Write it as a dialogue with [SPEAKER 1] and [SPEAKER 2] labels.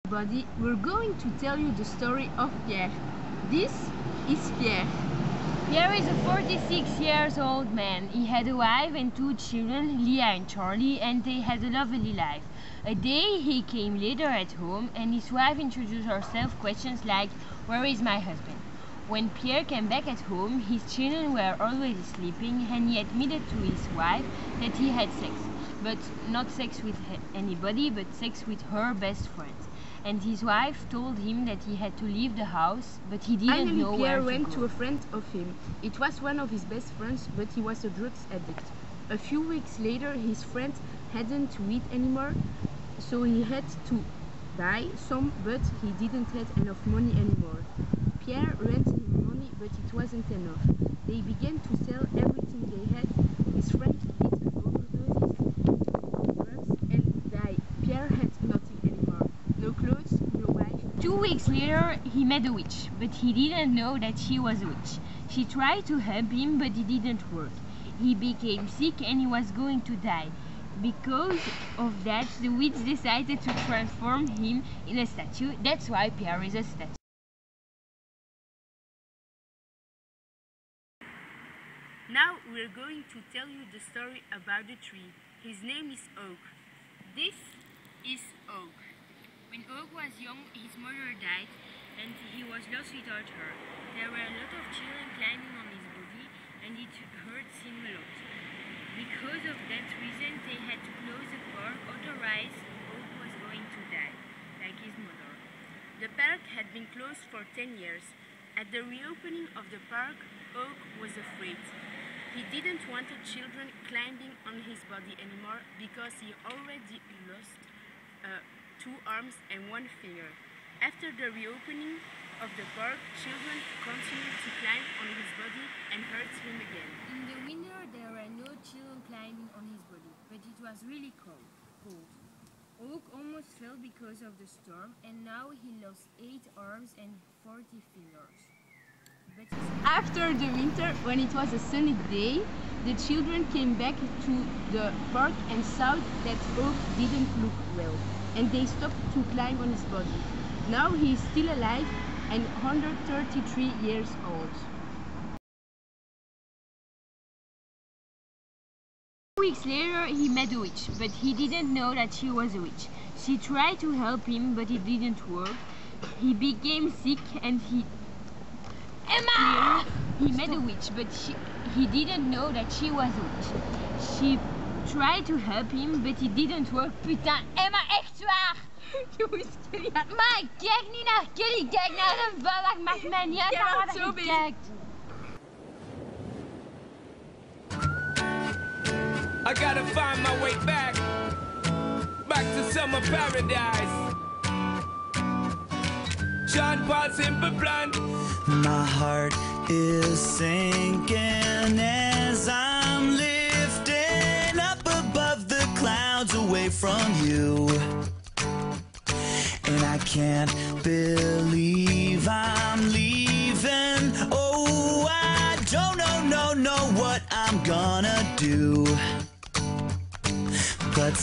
[SPEAKER 1] Everybody, we're going to tell you the story of Pierre. This is Pierre.
[SPEAKER 2] Pierre is a 46-year-old man. He had a wife and two children, Leah and Charlie, and they had a lovely life. A day he came later at home and his wife introduced herself questions like, "Where is my husband?" When Pierre came back at home, his children were already sleeping and he admitted to his wife that he had sex. But not sex with anybody, but sex with her best friend. And his wife told him that he had to leave the house, but he didn't know where to go.
[SPEAKER 1] Pierre went to a friend of him. It was one of his best friends, but he was a drugs addict. A few weeks later, his friend hadn't to eat anymore, so he had to buy some, but he didn't have enough money anymore. Pierre lent him money, but it wasn't enough. They began to sell everything they had. His friend hit an overdose of drugs and died. Pierre had nothing anymore. No clothes, no wife.
[SPEAKER 2] 2 weeks later, he met a witch, but he didn't know that she was a witch. She tried to help him, but it didn't work. He became sick and he was going to die. Because of that, the witch decided to transform him in a statue. That's why Pierre is a statue.
[SPEAKER 1] Now we're going to tell you the story about the tree. His name is Oak. This is Oak.
[SPEAKER 2] When Oak was young, his mother died and he was lost without her. There were a lot of children climbing on his body and it hurts him a lot. Because of that reason, they had to close the park, otherwise Oak was going to die, like his mother.
[SPEAKER 1] The park had been closed for 10 years. At the reopening of the park, Oak was afraid. He didn't want the children climbing on his body anymore because he already lost 2 arms and 1 finger. After the reopening of the park, children continued to climb on his body and hurt him again.
[SPEAKER 2] In the winter, there were no children climbing on his body, but it was really cold. Oak almost fell because of the storm, and now he lost 8 arms and 40 fingers.
[SPEAKER 1] After the winter, when it was a sunny day, the children came back to the park and saw that Oak didn't look well, and they stopped to climb on his body. Now he is still alive and 133 years old.
[SPEAKER 2] 2 weeks later, he met a witch, but he didn't know that she was a witch. She tried to help him, but it didn't work. He became sick and he met a witch, but he didn't know that she was a witch. She tried to help him, but it didn't work. Putain, Emma, echt waar! Maar ik kijk niet naar jullie, ik kijk naar een balk, maakt mij niet uit naar wat je kijkt.
[SPEAKER 3] I gotta find my way back to summer paradise. John Paul Simple Plan.
[SPEAKER 4] My heart is sinking as I'm lifting up above the clouds away from you. And I can't believe I'm leaving. Oh, I don't know what I'm gonna do. But